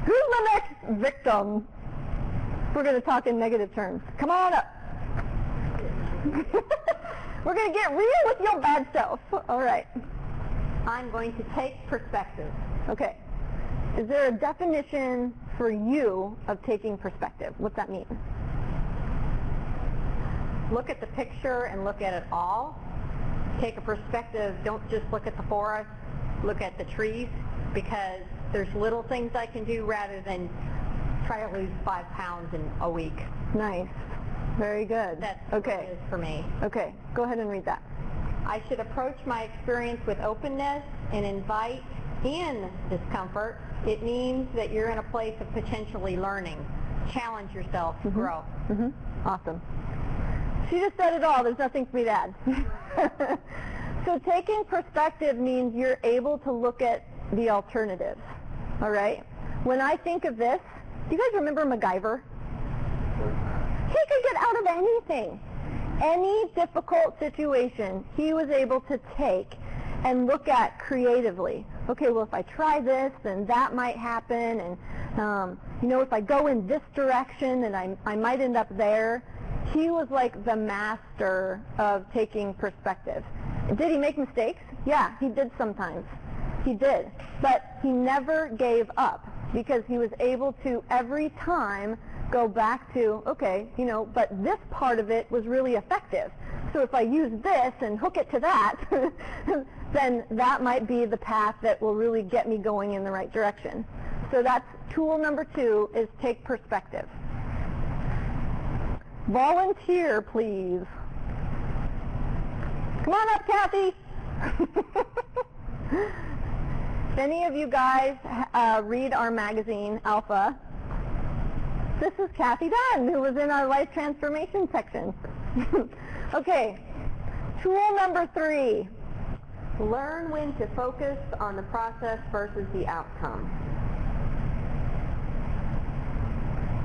Who's the next victim? We're going to talk in negative terms. Come on up. We're going to get real with your bad self. All right. I'm going to take perspective. Okay. Is there a definition for you of taking perspective? What's that mean? Look at the picture and look at it all. Take a perspective. Don't just look at the forest. Look at the trees, because there's little things I can do rather than try to lose 5 pounds in a week. Nice. Very good. That's okay. what it is for me. Okay. Go ahead and read that. I should approach my experience with openness and invite in discomfort. It means that you're in a place of potentially learning. Challenge yourself to grow. Awesome. She just said it all. There's nothing for me to add. So taking perspective means you're able to look at the alternatives. All right? When I think of this, do you guys remember MacGyver? He could get out of anything. Any difficult situation he was able to take and look at creatively. Okay, well, if I try this, then that might happen, and if I go in this direction, then I might end up there. He was like the master of taking perspective. Did he make mistakes? Yeah, he did sometimes. He did. But he never gave up, because he was able to every time go back to, okay, but this part of it was really effective. So if I use this and hook it to that, then that might be the path that will really get me going in the right direction. So that's tool number 2, is take perspective. Volunteer, please. Come on up, Kathy. If any of you guys read our magazine, Alpha, this is Kathy Dunn, who was in our life transformation section. Okay, tool number 3. Learn when to focus on the process versus the outcome.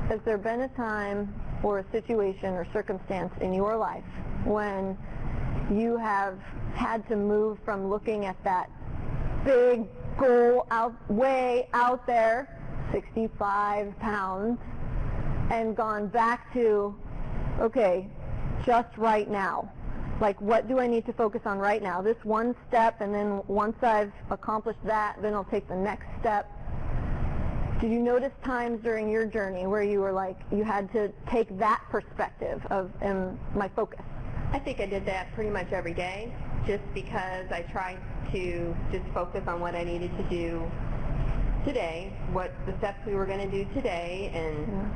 Has there been a time or a situation or circumstance in your life when you have had to move from looking at that big goal way out there, 65 pounds, and gone back to, okay, just right now? Like, what do I need to focus on right now? This one step, and then once I've accomplished that, then I'll take the next step. Did you notice times during your journey where you were like, you had to take that perspective of my focus? I think I did that pretty much every day, just because I tried to just focus on what I needed to do today, what the steps we were going to do today, and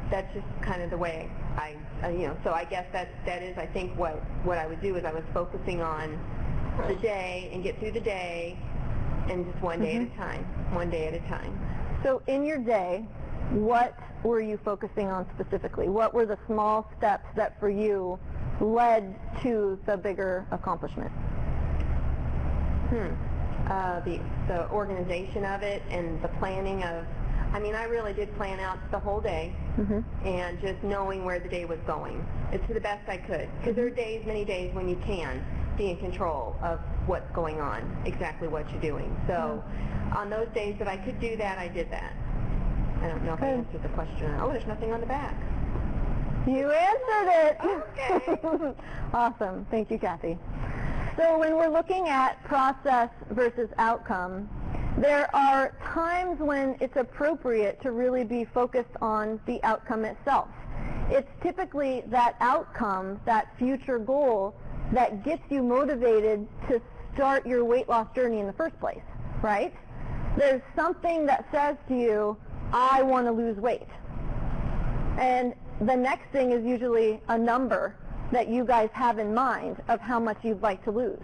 that's just kind of the way so I guess that is, I think, what I would do is I was focusing on the day and get through the day, and just one day at a time, one day at a time. So in your day, what were you focusing on specifically? What were the small steps that for you led to the bigger accomplishment? The organization of it and the planning of, I really did plan out the whole day, and just knowing where the day was going. It's the best I could, because there are many days when you can be in control of what's going on, exactly what you're doing. So on those days that I could do that, I did that. I don't know if I answered the question. Oh, there's nothing on the back. You answered it. Okay. Awesome. Thank you, Kathy. So when we're looking at process versus outcome, there are times when it's appropriate to really be focused on the outcome itself. It's typically that outcome, that future goal, that gets you motivated to start your weight loss journey in the first place, right? There's something that says to you, I want to lose weight. And the next thing is usually a number that you guys have in mind of how much you'd like to lose.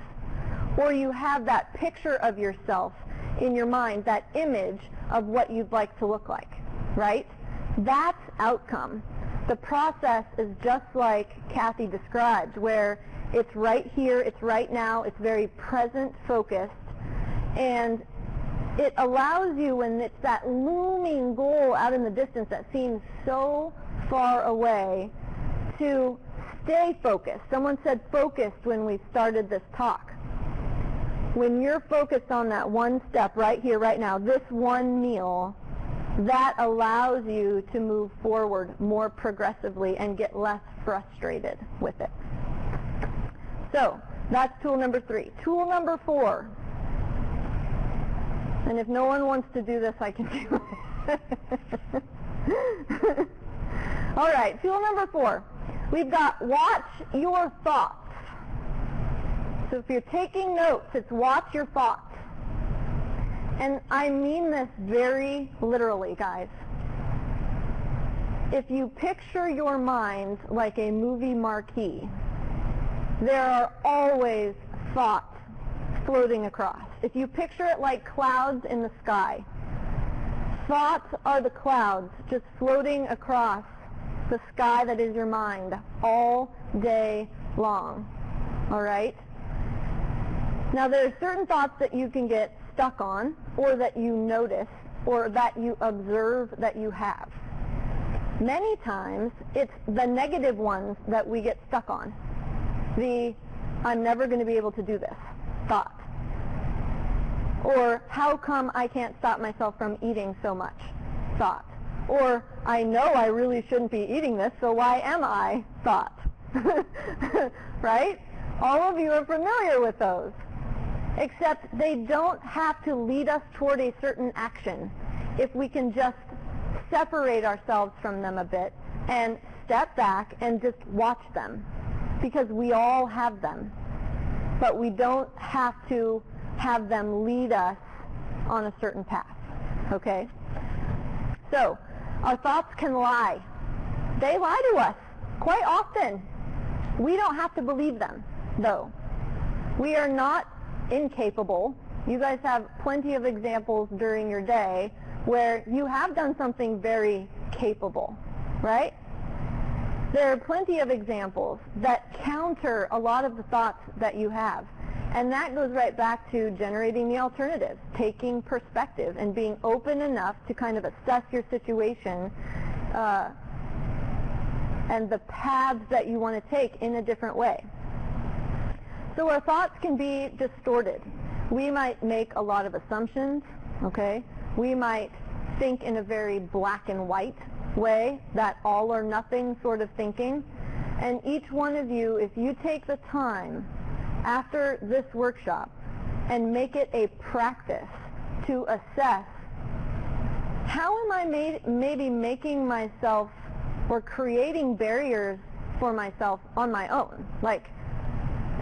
Or you have that picture of yourself in your mind, that image of what you'd like to look like, right? That's outcome. The process is just like Kathy described, where it's right here, it's right now, it's very present focused, and it allows you, when it's that looming goal out in the distance that seems so far away, to stay focused. Someone said focused when we started this talk. When you're focused on that one step right here, right now, this one meal, that allows you to move forward more progressively and get less frustrated with it. So that's tool number 3. Tool number 4, and if no one wants to do this, I can do it. All right, tool number 4. We've got watch your thoughts. So if you're taking notes, it's watch your thoughts. And I mean this very literally, guys. If you picture your mind like a movie marquee, there are always thoughts floating across. If you picture it like clouds in the sky, thoughts are the clouds just floating across the sky that is your mind all day long. All right? Now there are certain thoughts that you can get stuck on, or that you notice, or that you observe that you have. Many times it's the negative ones that we get stuck on. The I'm never going to be able to do this thought. Or how come I can't stop myself from eating so much thought. Or I know I really shouldn't be eating this, so why am I thought. Right? All of you are familiar with those. Except they don't have to lead us toward a certain action if we can just separate ourselves from them a bit and step back and just watch them. Because we all have them. But we don't have to have them lead us on a certain path. Okay? So, our thoughts can lie. They lie to us quite often. We don't have to believe them, though. We are not incapable. You guys have plenty of examples during your day where you have done something very capable, right? There are plenty of examples that counter a lot of the thoughts that you have. And that goes right back to generating the alternative, taking perspective, and being open enough to kind of assess your situation and the paths that you want to take in a different way. So our thoughts can be distorted. We might make a lot of assumptions, okay? We might think in a very black and white way, that all or nothing sort of thinking. And each one of you, if you take the time after this workshop and make it a practice to assess, how am I maybe making myself or creating barriers for myself on my own? Like,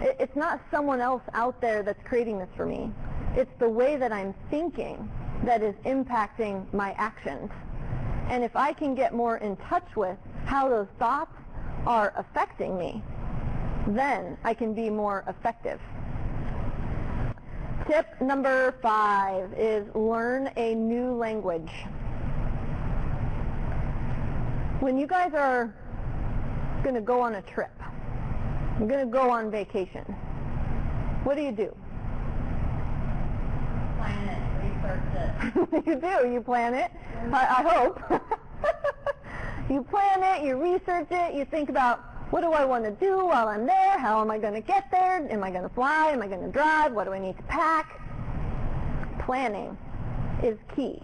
it's not someone else out there that's creating this for me. It's the way that I'm thinking that is impacting my actions. And if I can get more in touch with how those thoughts are affecting me, then I can be more effective. Tip number 5 is learn a new language. When you guys are going to go on a trip, you're going to go on vacation, what do? Plan it, research it. You do. You plan it. I hope. You plan it, you research it, you think about, what do I want to do while I'm there? How am I going to get there? Am I going to fly? Am I going to drive? What do I need to pack? Planning is key.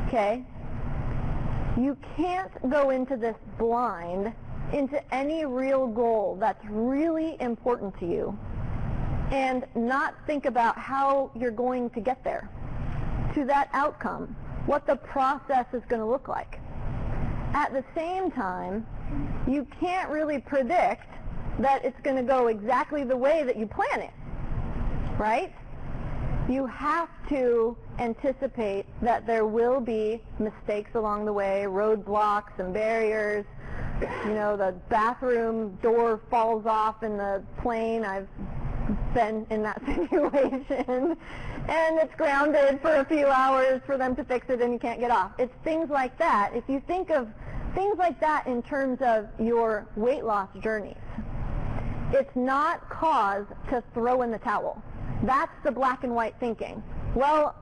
Okay? You can't go into this blind, into any real goal that's really important to you, and not think about how you're going to get there, to that outcome, what the process is going to look like. At the same time, you can't really predict that it's going to go exactly the way that you plan it, right? You have to anticipate that there will be mistakes along the way, roadblocks and barriers. You know, the bathroom door falls off in the plane. I've been in that situation. And it's grounded for a few hours for them to fix it and you can't get off. It's things like that. If you think of things like that in terms of your weight loss journeys, it's not cause to throw in the towel. That's the black and white thinking. Well,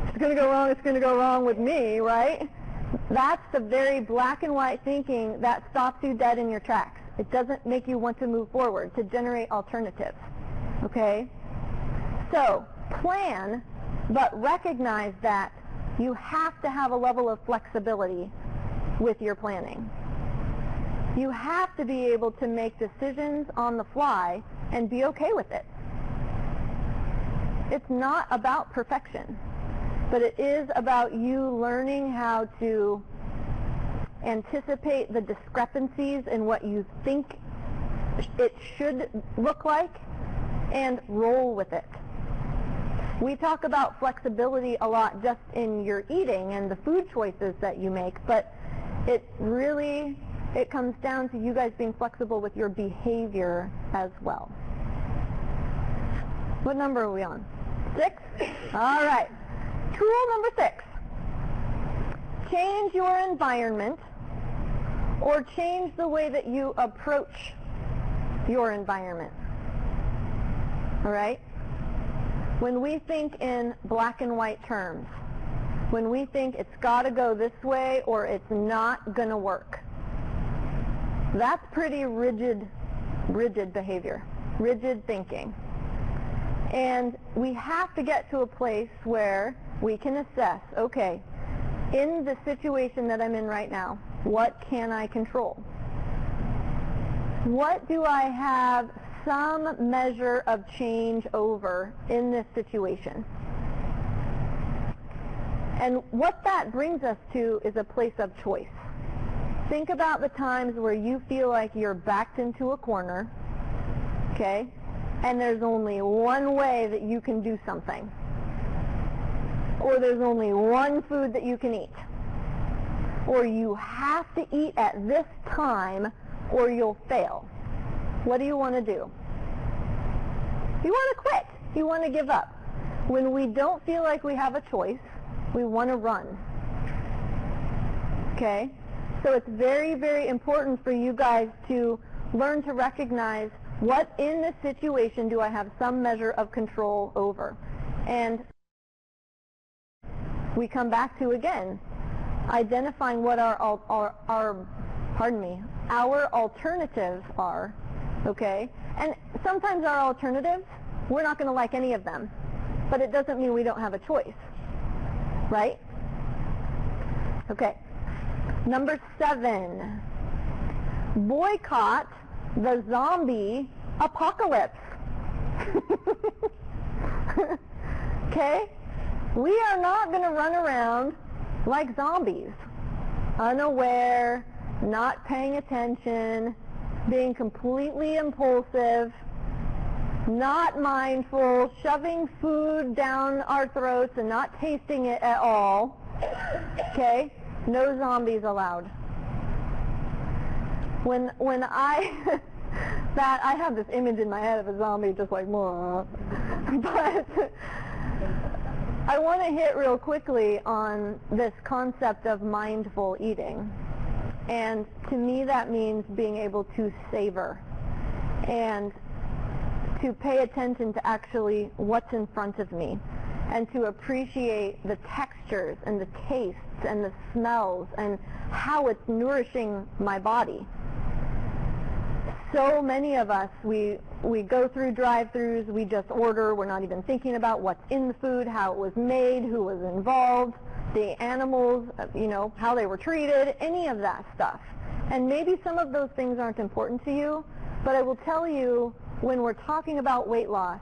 it's going to go wrong with me, right? That's the very black and white thinking that stops you dead in your tracks. It doesn't make you want to move forward, to generate alternatives. Okay? So, plan, but recognize that You have to have a level of flexibility with your planning. You have to be able to make decisions on the fly and be okay with it. It's not about perfection, but it is about you learning how to anticipate the discrepancies in what you think it should look like and roll with it. We talk about flexibility a lot just in your eating and the food choices that you make, but it comes down to you guys being flexible with your behavior as well. What number are we on? 6? All right. Tool number 6. Change your environment or change the way that you approach your environment. All right? When we think in black and white terms, when we think it's got to go this way or it's not going to work, that's pretty rigid behavior, rigid thinking. And we have to get to a place where we can assess, okay, in the situation that I'm in right now, what can I control? What do I have some measure of change over in this situation? And what that brings us to is a place of choice. Think about the times where you feel like you're backed into a corner, okay, and there's only one way that you can do something, or there's only one food that you can eat, or you have to eat at this time or you'll fail. What do you want to do? You want to quit. You want to give up. When we don't feel like we have a choice, we want to run. Okay? So it's very, very important for you guys to learn to recognize what in this situation do I have some measure of control over. And we come back to, again, identifying what our alternatives are, okay? And sometimes our alternatives, we're not going to like any of them, but it doesn't mean we don't have a choice, right? Okay. Number 7, boycott the zombie apocalypse. Okay? We are not going to run around like zombies, unaware, not paying attention, being completely impulsive, not mindful, shoving food down our throats and not tasting it at all. Okay? No zombies allowed. When I I have this image in my head of a zombie just like, but I want to hit real quickly on this concept of mindful eating. And to me that means being able to savor and to pay attention to actually what's in front of me and to appreciate the textures and the tastes and the smells and how it's nourishing my body. So many of us, we go through drive-thrus, we just order, we're not even thinking about what's in the food, how it was made, who was involved, the animals, how they were treated, any of that stuff. And maybe some of those things aren't important to you, but I will tell you, when we're talking about weight loss,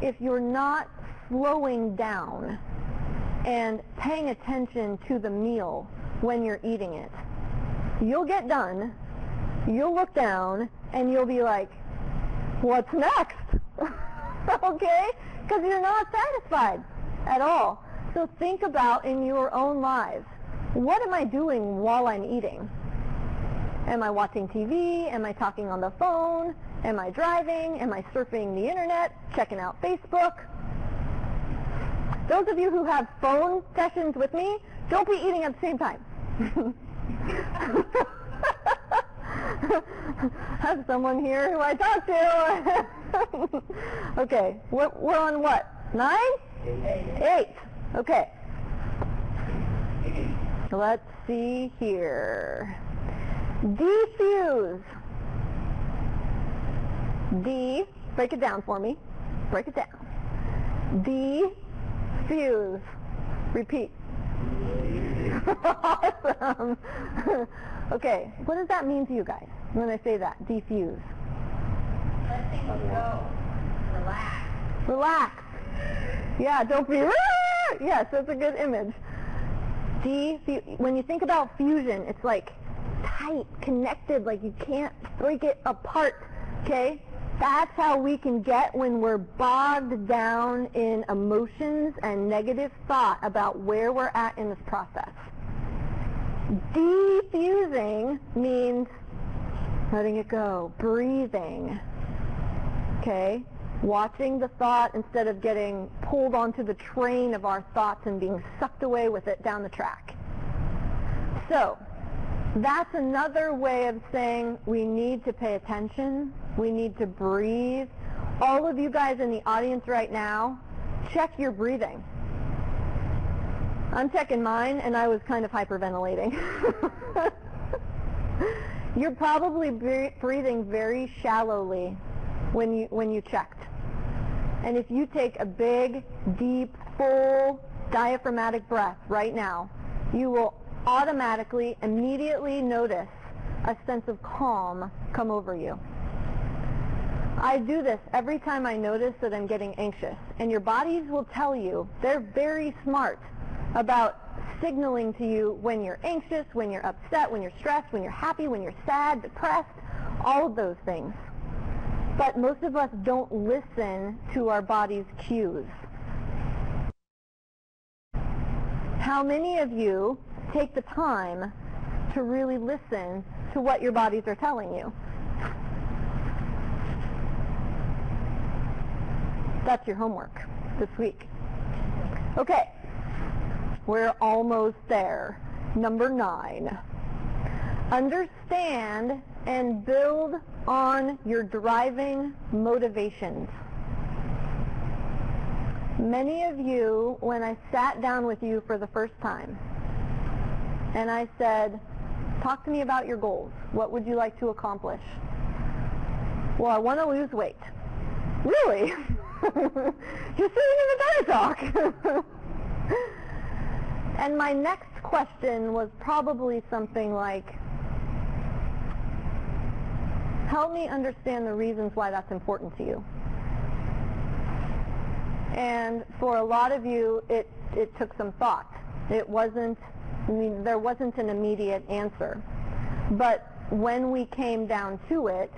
if you're not slowing down and paying attention to the meal when you're eating it, you'll get done, you'll look down, and you'll be like, what's next? Okay? Because you're not satisfied at all. So think about in your own lives, what am I doing while I'm eating? Am I watching TV? Am I talking on the phone? Am I driving? Am I surfing the internet? Checking out Facebook? Those of you who have phone sessions with me, don't be eating at the same time. I have someone here who I talk to. Okay, we're on what? 9? 8. Okay. Let's see here. Defuse. D, break it down for me. Break it down. Defuse. Repeat. Awesome. Okay, what does that mean to you guys when I say that? Defuse. Let things go. Relax. Relax. Yeah, don't be. Yes, that's a good image. When you think about fusion, it's like tight, connected, like you can't break it apart. Okay? That's how we can get when we're bogged down in emotions and negative thought about where we're at in this process. Defusing means letting it go, breathing, okay? Watching the thought instead of getting pulled onto the train of our thoughts and being sucked away with it down the track. So, that's another way of saying we need to pay attention, we need to breathe. All of you guys in the audience right now, check your breathing. I'm checking mine, and I was kind of hyperventilating. You're probably breathing very shallowly when you checked. And if you take a big, deep, full diaphragmatic breath right now, you will automatically, immediately notice a sense of calm come over you. I do this every time I notice that I'm getting anxious, and your bodies will tell you, they're very smart about signaling to you when you're anxious, when you're upset, when you're stressed, when you're happy, when you're sad, depressed, all of those things. But most of us don't listen to our body's cues. How many of you take the time to really listen to what your bodies are telling you? That's your homework this week. Okay, we're almost there. Number 9. Understand and build on your driving motivations. Many of you, when I sat down with you for the first time, and I said, talk to me about your goals. What would you like to accomplish? Well, I want to lose weight. Really? You're sitting in the diet talk. And my next question was probably something like, help me understand the reasons why that's important to you. And for a lot of you, it took some thought. It wasn't, there wasn't an immediate answer. But when we came down to it,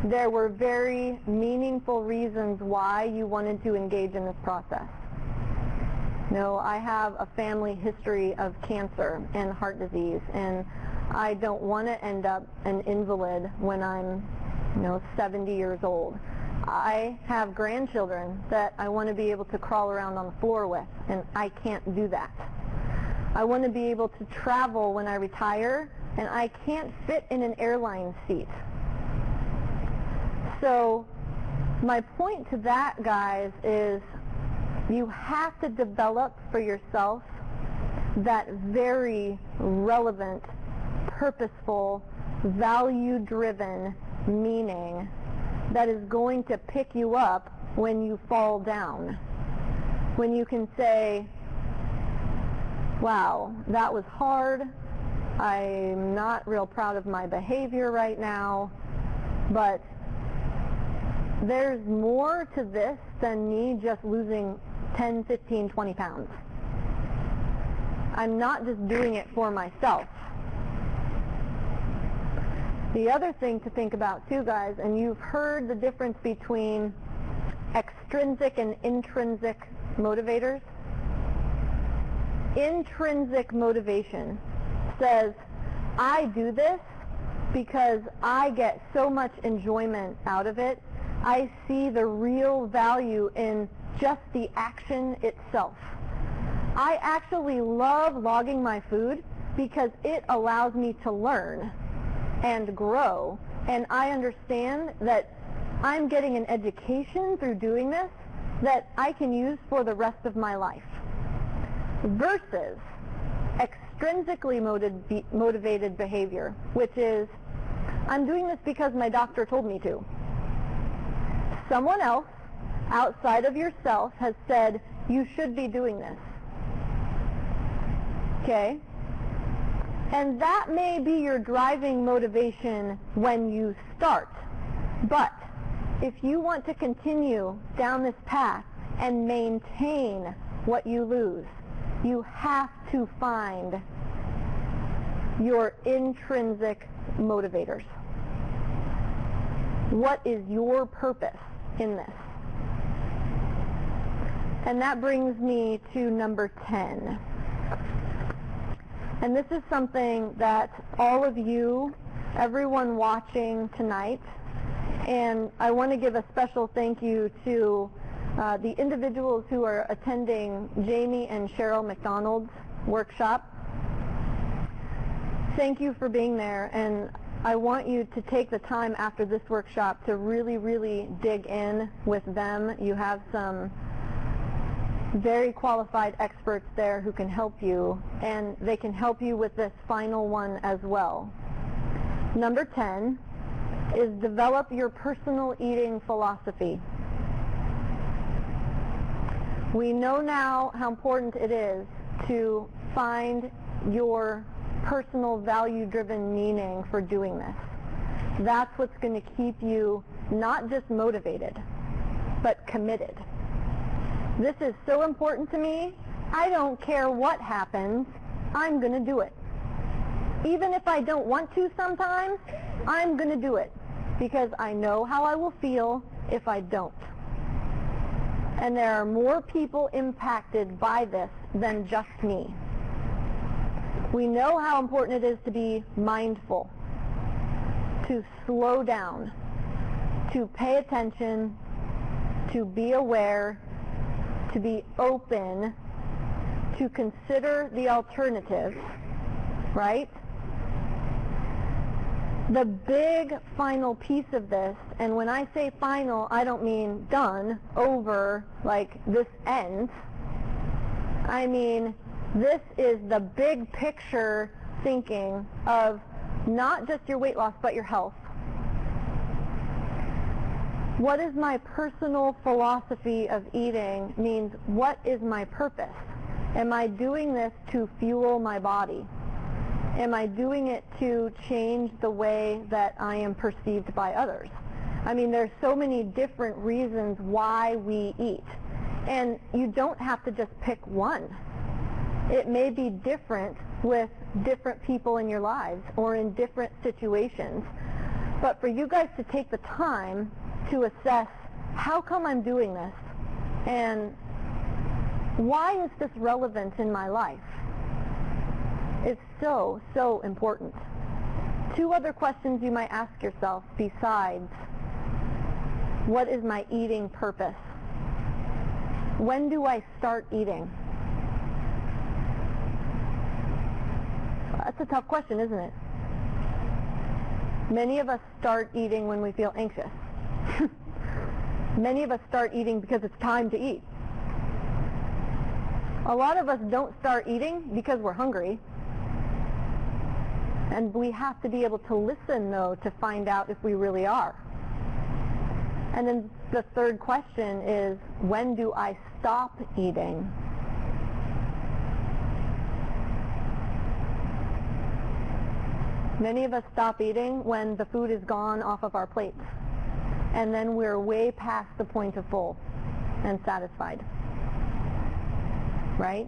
there were very meaningful reasons why you wanted to engage in this process. No, I have a family history of cancer and heart disease, and I don't want to end up an invalid when I'm, 70 years old. I have grandchildren that I want to be able to crawl around on the floor with, and I can't do that. I want to be able to travel when I retire, and I can't fit in an airline seat. So my point to that, guys, is you have to develop for yourself that very relevant, purposeful, value-driven meaning that is going to pick you up when you fall down. When you can say, wow, that was hard. I'm not real proud of my behavior right now, but there's more to this than me just losing 10, 15, 20 pounds. I'm not just doing it for myself. The other thing to think about too, guys, and you've heard the difference between extrinsic and intrinsic motivators. Intrinsic motivation says, I do this because I get so much enjoyment out of it. I see the real value in just the action itself. I actually love logging my food because it allows me to learn and grow, and I understand that I'm getting an education through doing this that I can use for the rest of my life. Versus extrinsically motivated behavior, which is, I'm doing this because my doctor told me to. Someone else outside of yourself has said, you should be doing this. Okay? And that may be your driving motivation when you start. But if you want to continue down this path and maintain what you lose, you have to find your intrinsic motivators. What is your purpose in this? And that brings me to number 10. And this is something that all of you, everyone watching tonight, and I want to give a special thank you to the individuals who are attending Jamie and Cheryl McDonald's workshop. Thank you for being there, and I want you to take the time after this workshop to really, really dig in with them. You have some very qualified experts there who can help you, and they can help you with this final one as well. Number 10 is develop your personal eating philosophy. We know now how important it is to find your personal value-driven meaning for doing this. That's what's going to keep you not just motivated, but committed. This is so important to me, I don't care what happens, I'm going to do it. Even if I don't want to sometimes, I'm going to do it because I know how I will feel if I don't. And there are more people impacted by this than just me. We know how important it is to be mindful, to slow down, to pay attention, to be aware, to be open, to consider the alternatives, right? The big final piece of this, and when I say final, I don't mean done, over, like this ends. I mean, this is the big picture thinking of not just your weight loss, but your health. What is my personal philosophy of eating means what is my purpose? Am I doing this to fuel my body? Am I doing it to change the way that I am perceived by others? I mean, there's so many different reasons why we eat. And you don't have to just pick one. It may be different with different people in your lives or in different situations. But for you guys to take the time to assess, how come I'm doing this? And why is this relevant in my life? It's so, so important. Two other questions you might ask yourself besides, what is my eating purpose? When do I start eating? That's a tough question, isn't it? Many of us start eating when we feel anxious. Many of us start eating because it's time to eat. A lot of us don't start eating because we're hungry. And we have to be able to listen, though, to find out if we really are. And then the third question is, when do I stop eating? Many of us stop eating when the food is gone off of our plates. And then we're way past the point of full and satisfied. Right?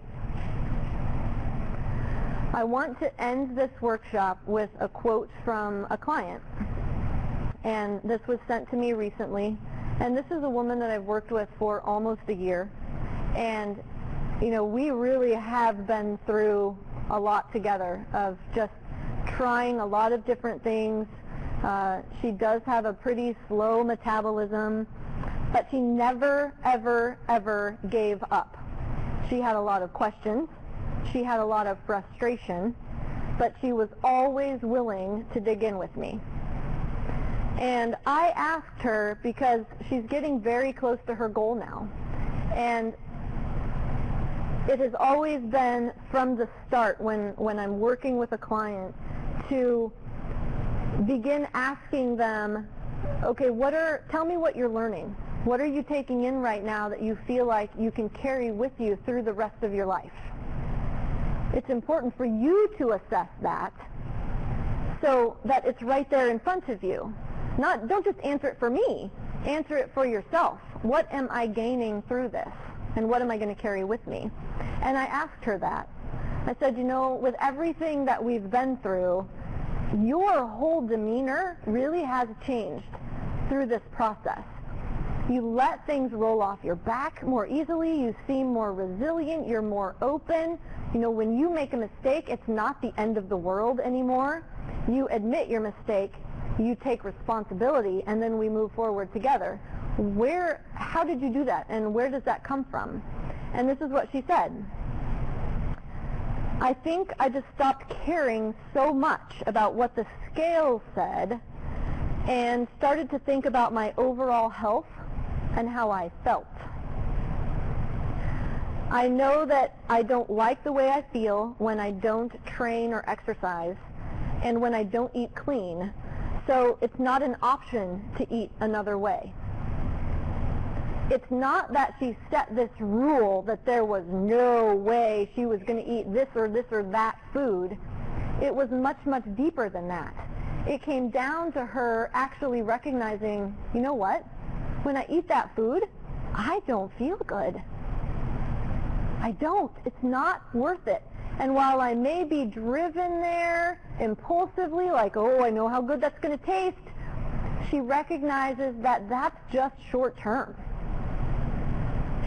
I want to end this workshop with a quote from a client. And this was sent to me recently. And this is a woman that I've worked with for almost a year. And, you know, we really have been through a lot together of just trying a lot of different things. She does have a pretty slow metabolism, but she never, ever, ever gave up. She had a lot of questions. She had a lot of frustration, but she was always willing to dig in with me. And I asked her, because she's getting very close to her goal now, and it has always been from the start when I'm working with a client to begin asking them, okay, tell me what you're learning. What are you taking in right now that you feel like you can carry with you through the rest of your life? It's important for you to assess that so that it's right there in front of you. Don't just answer it for me. Answer it for yourself. What am I gaining through this? And what am I going to carry with me? And I asked her that. I said, you know, with everything that we've been through, your whole demeanor really has changed through this process. You let things roll off your back more easily. You seem more resilient. You're more open. You know, when you make a mistake, it's not the end of the world anymore. You admit your mistake. You take responsibility, and then we move forward together. How did you do that, and where does that come from? And this is what she said. I think I just stopped caring so much about what the scale said and started to think about my overall health and how I felt. I know that I don't like the way I feel when I don't train or exercise and when I don't eat clean, so it's not an option to eat another way. It's not that she set this rule that there was no way she was going to eat this or that food. It was much, much deeper than that. It came down to her actually recognizing, you know what? When I eat that food, I don't feel good. I don't. It's not worth it. And while I may be driven there impulsively, like, oh, I know how good that's going to taste, she recognizes that that's just short term.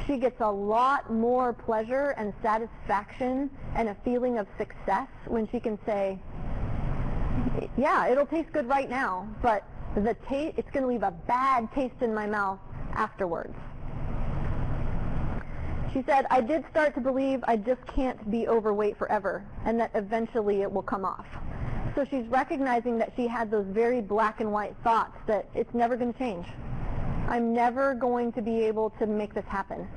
She gets a lot more pleasure and satisfaction and a feeling of success when she can say, yeah, it'll taste good right now, but it's going to leave a bad taste in my mouth afterwards. She said, I did start to believe I just can't be overweight forever and that eventually it will come off. So she's recognizing that she had those very black and white thoughts that it's never going to change. I'm never going to be able to make this happen.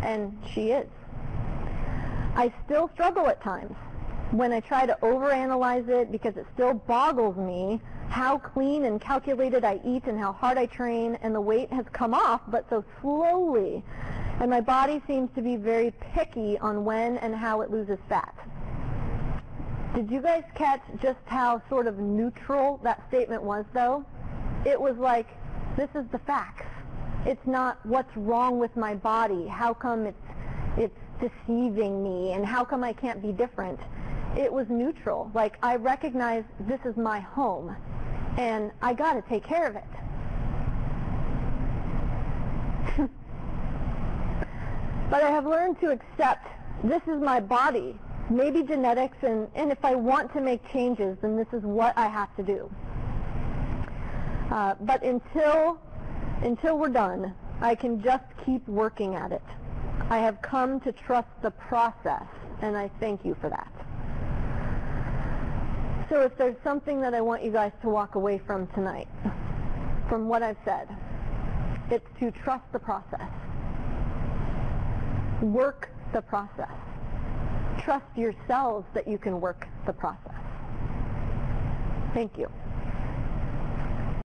And she is. I still struggle at times when I try to overanalyze it because it still boggles me how clean and calculated I eat and how hard I train, and the weight has come off, but so slowly. And my body seems to be very picky on when and how it loses fat. Did you guys catch just how sort of neutral that statement was, though? It was like, this is the facts. It's not what's wrong with my body. How come it's deceiving me, and how come I can't be different? It was neutral. Like, I recognize this is my home, and I got to take care of it. But I have learned to accept this is my body, maybe genetics, and if I want to make changes, then this is what I have to do. But until we're done, I can just keep working at it. I have come to trust the process, and I thank you for that. So if there's something that I want you guys to walk away from tonight, from what I've said, it's to trust the process. Work the process. Trust yourselves that you can work the process. Thank you.